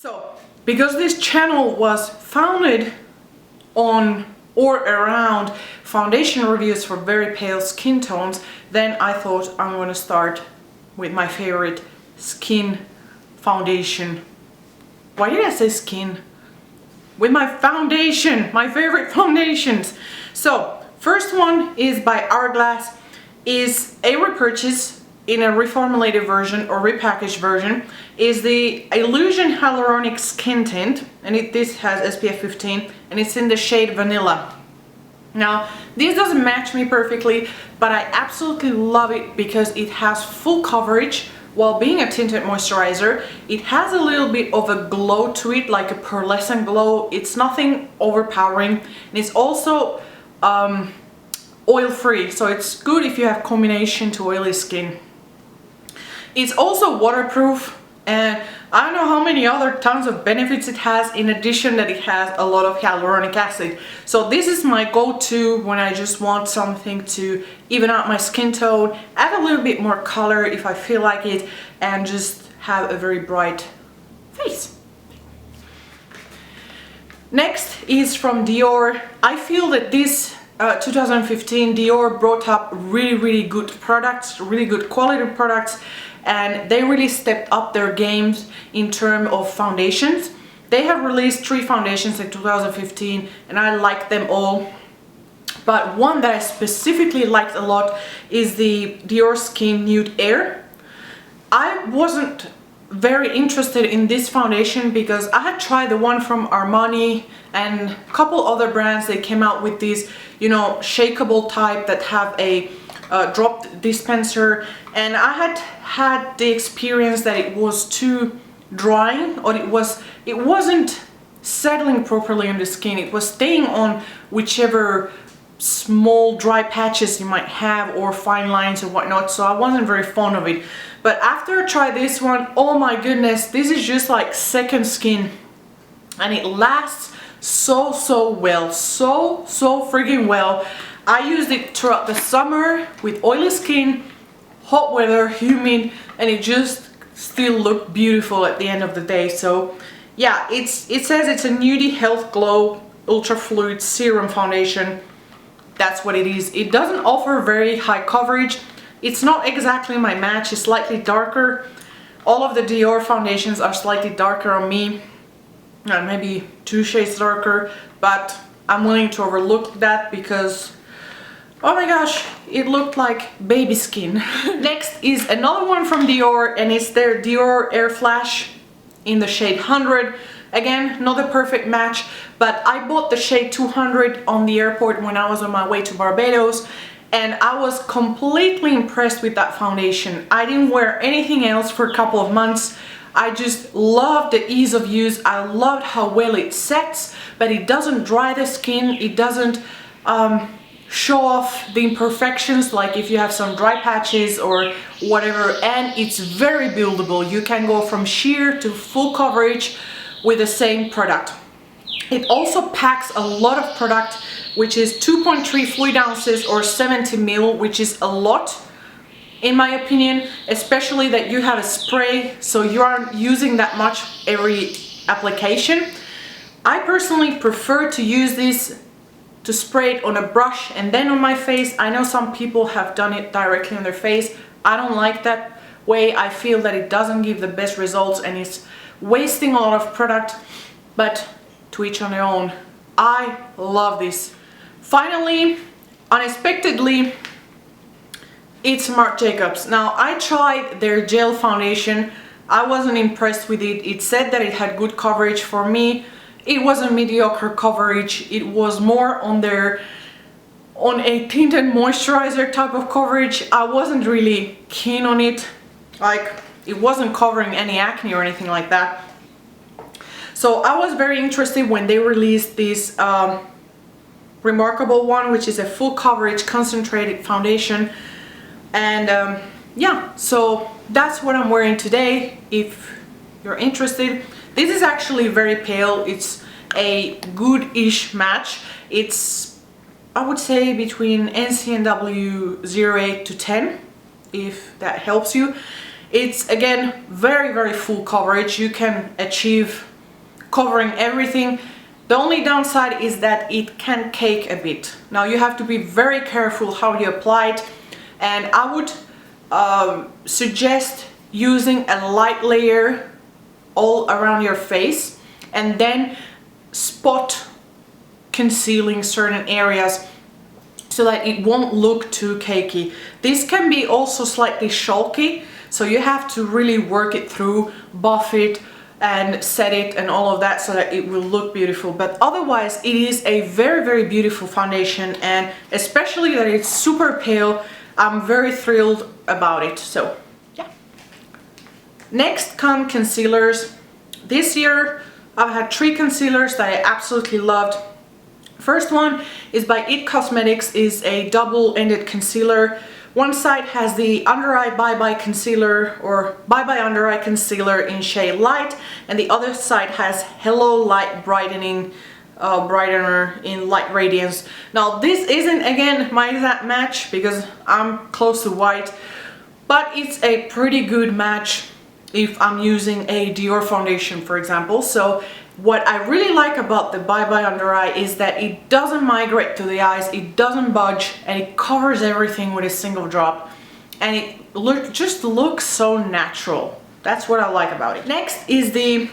So, because this channel was founded on or around foundation reviews for very pale skin tones, then I thought I'm gonna start with my favorite skin foundation. Why did I say skin? With my foundation, my favorite foundations. So, first one is by Hourglass, is a repurchase in a reformulated version or repackaged version, is the Illusion Hyaluronic Skin Tint, and this has SPF 15 and it's in the shade Vanilla. Now, this doesn't match me perfectly, but I absolutely love it because it has full coverage while being a tinted moisturizer. It has a little bit of a glow to it, like a pearlescent glow. It's nothing overpowering, and it's also oil-free, so it's good if you have combination to oily skin. It's also waterproof, and I don't know how many other tons of benefits it has, in addition that it has a lot of hyaluronic acid. So this is my go-to when I just want something to even out my skin tone, add a little bit more color if I feel like it, and just have a very bright face. Next is from Dior. I feel that this 2015 Dior brought up really good products, really good quality products, and they really stepped up their games in terms of foundations. They have released 3 foundations in 2015 and I like them all, but one that I specifically liked a lot is the Dior Skin Nude Air. I wasn't very interested in this foundation because I had tried the one from Armani and a couple other brands. They came out with these, you know, shakeable type that have a drop dispenser, and I had the experience that it was too drying, or it wasn't settling properly on the skin. It was staying on whichever small dry patches you might have or fine lines and whatnot, so I wasn't very fond of it. But after I tried this one, oh my goodness, this is just like second skin, and it lasts so well, so freaking well. I used it throughout the summer with oily skin, hot weather, humid, and it just still looked beautiful at the end of the day. So yeah, it says it's a Nudie Health Glow Ultra Fluid Serum Foundation. That's what it is. It doesn't offer very high coverage. It's not exactly my match. It's slightly darker. All of the Dior foundations are slightly darker on me, maybe 2 shades darker, but I'm willing to overlook that because, oh my gosh, it looked like baby skin. Next is another one from Dior, and it's their Dior Air Flash in the shade 100. Again, not a perfect match, but I bought the shade 200 on the airport when I was on my way to Barbados, and I was completely impressed with that foundation. I didn't wear anything else for a couple of months. I just loved the ease of use. I loved how well it sets, but it doesn't dry the skin. It doesn't show off the imperfections, like if you have some dry patches or whatever, and it's very buildable. You can go from sheer to full coverage with the same product. It also packs a lot of product, which is 2.3 fluid ounces or 70 ml, which is a lot in my opinion, especially that you have a spray, so you aren't using that much every application. I personally prefer to use this to spray it on a brush and then on my face. I know some people have done it directly on their face. I don't like that way. I feel that it doesn't give the best results and it's wasting a lot of product, but to each on their own. I love this. Finally, unexpectedly, it's Marc Jacobs. Now, I tried their gel foundation. I wasn't impressed with it. It said that it had good coverage. For me, it was a mediocre coverage. It was more on a tinted moisturizer type of coverage. I wasn't really keen on it. Like, it wasn't covering any acne or anything like that. So I was very interested when they released this Remarkable one, which is a full coverage concentrated foundation. And yeah, so that's what I'm wearing today. If you're interested, this is actually very pale. It's a good-ish match. It's, I would say, between NCNW 08 to 10, if that helps you. It's again very full coverage. You can achieve covering everything. The only downside is that it can cake a bit. Now you have to be very careful how you apply it, and I would suggest using a light layer all around your face and then spot concealing certain areas so that it won't look too cakey. This can be also slightly chalky, so you have to really work it through, buff it and set it and all of that so that it will look beautiful. But otherwise it is a very, very beautiful foundation, and especially that it's super pale, I'm very thrilled about it. So yeah. Next come concealers. This year I've had 3 concealers that I absolutely loved. First one is by IT Cosmetics, is a double-ended concealer. One side has the Under Eye Bye Bye Concealer, or Bye Bye Under Eye Concealer in shade Light, and the other side has Hello Light Brightening Brightener in Light Radiance. Now this isn't again my exact match because I'm close to white, but it's a pretty good match if I'm using a Dior foundation, for example. So what I really like about the Bye Bye Under Eye is that it doesn't migrate to the eyes, it doesn't budge, and it covers everything with a single drop, and it just looks so natural. That's what I like about it. Next is the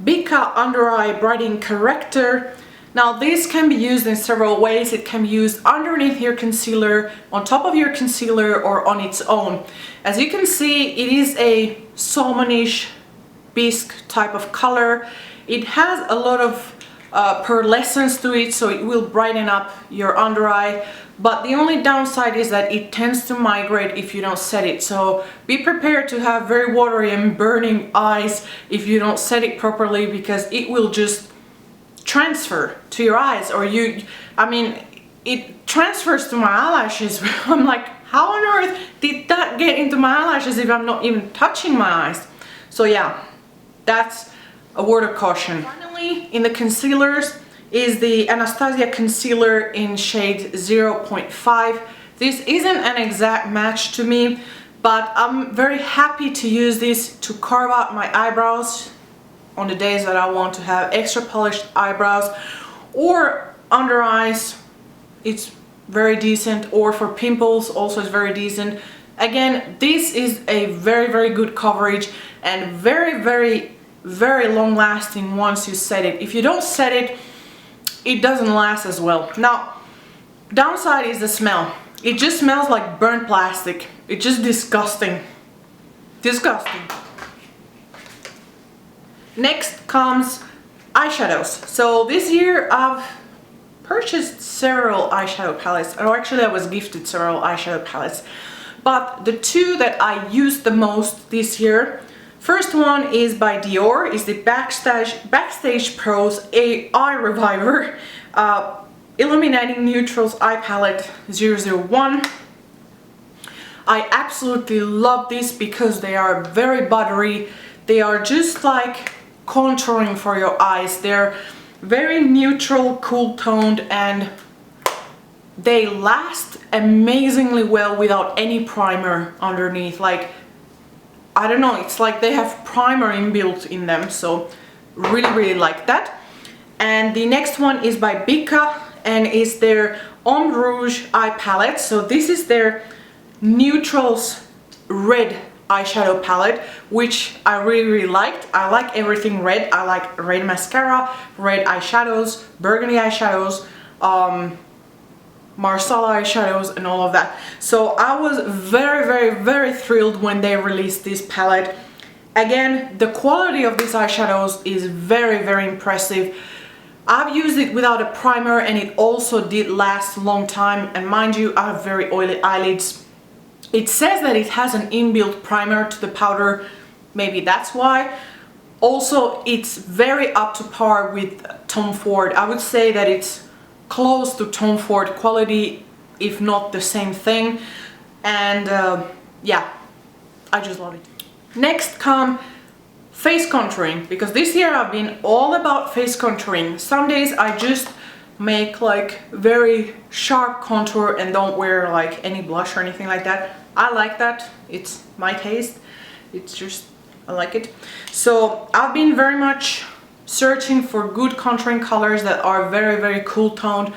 Bika Under Eye Brightening Corrector. Now this can be used in several ways. It can be used underneath your concealer, on top of your concealer, or on its own. As you can see, it is a salmonish bisque type of color. It has a lot of pearlescence to it, so it will brighten up your under eye, but the only downside is that it tends to migrate if you don't set it. So be prepared to have very watery and burning eyes if you don't set it properly, because it will just transfer to your eyes, or I mean, it transfers to my eyelashes. I'm like, how on earth did that get into my eyelashes if I'm not even touching my eyes? So yeah, that's a word of caution. Finally, in the concealers is the Anastasia concealer in shade 0.5. This isn't an exact match to me, but I'm very happy to use this to carve out my eyebrows on the days that I want to have extra polished eyebrows, or under eyes. It's very decent, or for pimples also is very decent. Again, this is a very, very good coverage and very, very, very long lasting once you set it. If you don't set it, it doesn't last as well. Now, downside is the smell. It just smells like burnt plastic. It's just disgusting. Disgusting. Next comes eyeshadows. So this year I've purchased several eyeshadow palettes, or actually I was gifted several eyeshadow palettes, but the 2 that I used the most this year, first one is by Dior, is the Backstage Pros Eye Reviver Illuminating Neutrals Eye Palette 001. I absolutely love this because they are very buttery. They are just like contouring for your eyes. They're very neutral, cool toned, and they last amazingly well without any primer underneath. Like, I don't know, it's like they have primer inbuilt in them, so really, really like that. And the next one is by Bika, and is their Ombre Rouge eye palette. So this is their neutrals red eyeshadow palette, which I really, really liked. I like everything red. I like red mascara, red eyeshadows, burgundy eyeshadows, Marsala eyeshadows, and all of that. So I was very, very, very thrilled when they released this palette. Again, the quality of these eyeshadows is very, very impressive. I've used it without a primer, and it also did last a long time. And mind you, I have very oily eyelids. It says that it has an inbuilt primer to the powder. Maybe that's why. Also, it's very up to par with Tom Ford. I would say that it's close to Tom Ford quality, if not the same thing. And yeah, I just love it. Next come face contouring, because this year I've been all about face contouring. Some days I just make like very sharp contour and don't wear like any blush or anything like that. I like that. It's my taste. It's just, I like it. So I've been very much searching for good contouring colors that are very, very cool toned.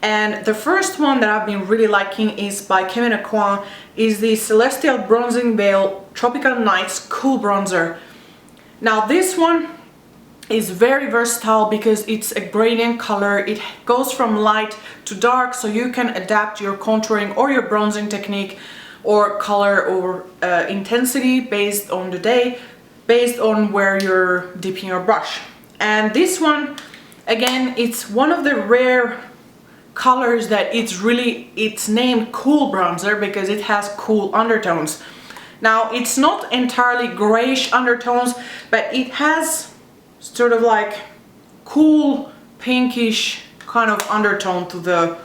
And the first one that I've been really liking is by Kevyn Aucoin, is the Celestial Bronzing Veil Tropical Nights Cool Bronzer. Now this one is very versatile because it's a gradient color. It goes from light to dark, so you can adapt your contouring or your bronzing technique or color or intensity based on the day, based on where you're dipping your brush. And this one, again, it's one of the rare colors that it's named Cool Bronzer because it has cool undertones. Now it's not entirely grayish undertones, but it has sort of like cool pinkish kind of undertone to the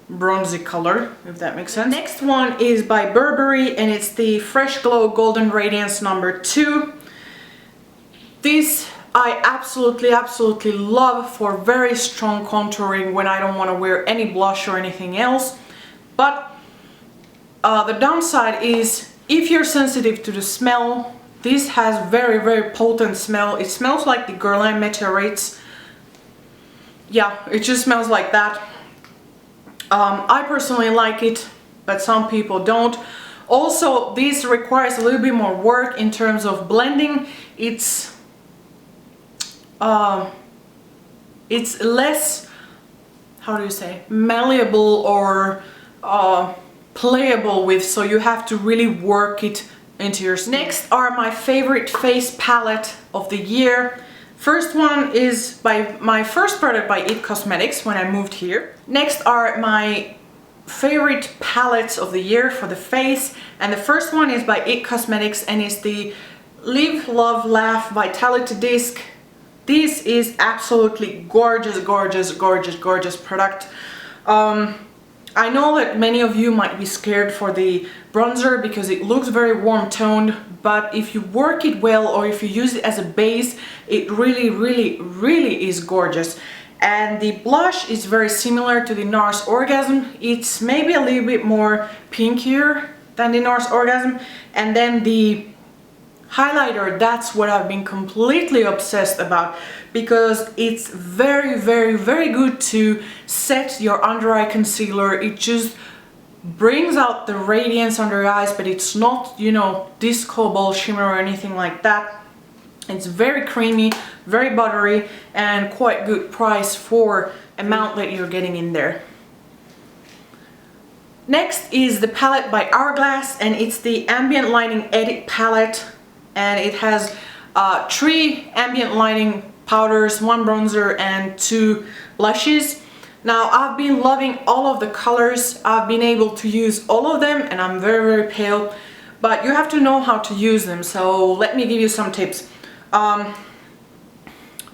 bronzy color, if that makes sense. Next one is by Burberry, and it's the Fresh Glow Golden Radiance number 2. This I absolutely love for very strong contouring when I don't want to wear any blush or anything else. But the downside is if you're sensitive to the smell, this has very potent smell. It smells like the Guerlain Meteorites. Yeah, it just smells like that. I personally like it, but some people don't. Also, this requires a little bit more work in terms of blending. It's less, how do you say, malleable or playable with, so you have to really work it into your skin. Next are my favorite face palette of the year. First one is by my first product by IT Cosmetics when I moved here. Next are my favorite palettes of the year for the face, and the first one is by IT Cosmetics and is the Live Love Laugh Vitality Disc. This is absolutely gorgeous product. I know that many of you might be scared for the bronzer because it looks very warm toned, but if you work it well or if you use it as a base, it really is gorgeous. And the blush is very similar to the NARS Orgasm. It's maybe a little bit more pinkier than the NARS Orgasm. And then the highlighter, that's what I've been completely obsessed about because it's very good to set your under eye concealer. It just brings out the radiance under your eyes, but it's not, you know, disco ball shimmer or anything like that. It's very creamy, very buttery, and quite good price for amount that you're getting in there. Next is the palette by Hourglass, and it's the Ambient Lighting Edit palette, and it has 3 ambient lighting powders, 1 bronzer and 2 blushes. Now I've been loving all of the colors. I've been able to use all of them, and I'm very pale, but you have to know how to use them, so let me give you some tips.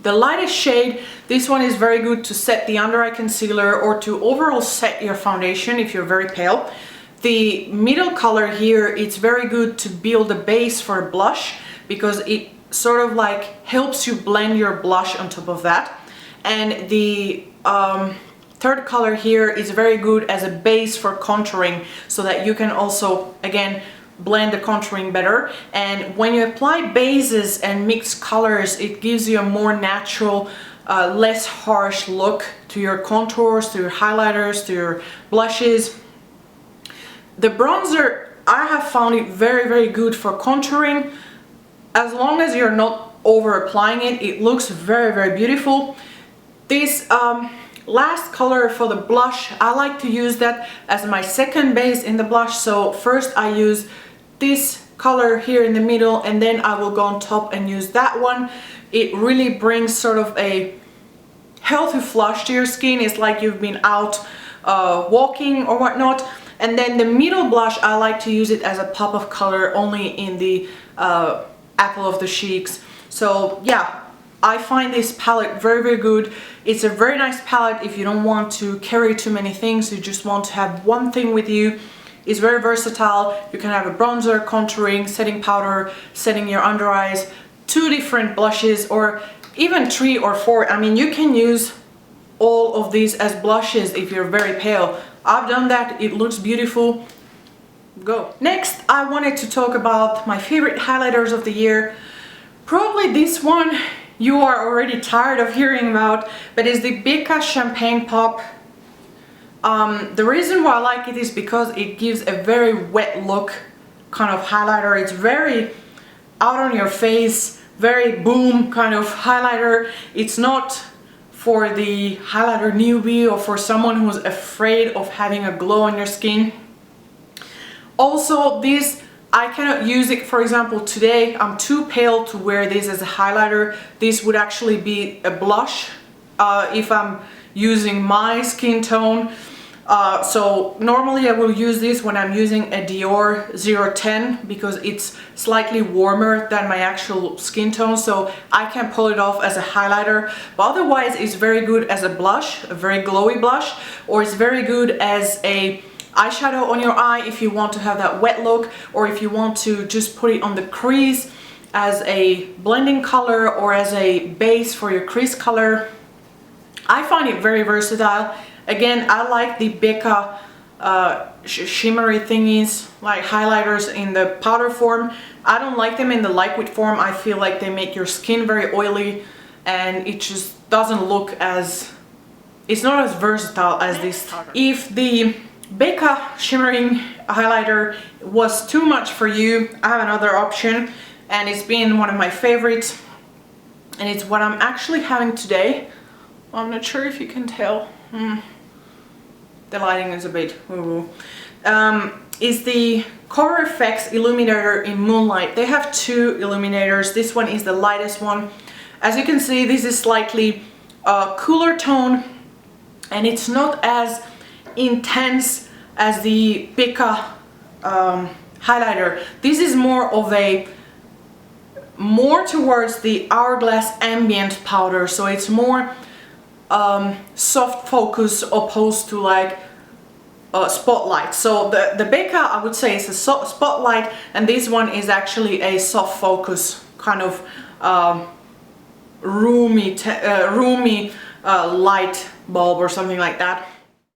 The lightest shade, this one is very good to set the under eye concealer or to overall set your foundation if you're very pale. The middle color here, it's very good to build a base for a blush because it sort of like helps you blend your blush on top of that. And the third color here is very good as a base for contouring so that you can also, again, blend the contouring better. And when you apply bases and mix colors, it gives you a more natural, less harsh look to your contours, to your highlighters, to your blushes. The bronzer, I have found it very good for contouring. As long as you're not over applying it, it looks very beautiful. This last color for the blush, I like to use that as my second base in the blush. So first I use this color here in the middle, and then I will go on top and use that one. It really brings sort of a healthy flush to your skin. It's like you've been out walking or whatnot. And then the middle blush, I like to use it as a pop of color only in the apple of the cheeks. So yeah, I find this palette very good. It's a very nice palette if you don't want to carry too many things, you just want to have one thing with you. It's very versatile. You can have a bronzer, contouring, setting powder, setting your under eyes, 2 different blushes, or even 3 or 4. I mean, you can use all of these as blushes if you're very pale. I've done that, it looks beautiful. Go. Next, I wanted to talk about my favorite highlighters of the year. Probably this one you are already tired of hearing about, but it's the Becca Champagne Pop. The reason why I like it is because it gives a very wet look kind of highlighter. It's very out on your face, very boom kind of highlighter. It's not for the highlighter newbie or for someone who's afraid of having a glow on your skin. Also, this, I cannot use it, for example, today. I'm too pale to wear this as a highlighter. This would actually be a blush if I'm using my skin tone. So normally I will use this when I'm using a Dior 010 because it's slightly warmer than my actual skin tone, so I can pull it off as a highlighter. But otherwise it's very good as a blush, a very glowy blush, or it's very good as a eyeshadow on your eye if you want to have that wet look, or if you want to just put it on the crease as a blending color or as a base for your crease color. I find it very versatile. Again, I like the Becca shimmery thingies, like highlighters in the powder form. I don't like them in the liquid form. I feel like they make your skin very oily and it just doesn't look as, it's not as versatile as this. If the Becca shimmering highlighter was too much for you, I have another option, and it's been one of my favorites, and it's what I'm actually having today. I'm not sure if you can tell. The lighting is a bit woo-woo. Is the Cover FX Illuminator in Moonlight. They have two illuminators. This one is the lightest one. As you can see, this is slightly cooler tone, and it's not as intense as the Becca highlighter. This is more of a towards the Hourglass Ambient powder, so it's more soft focus opposed to like spotlight. So the Becca, I would say, is a spotlight, and this one is actually a soft focus kind of roomy light bulb or something like that.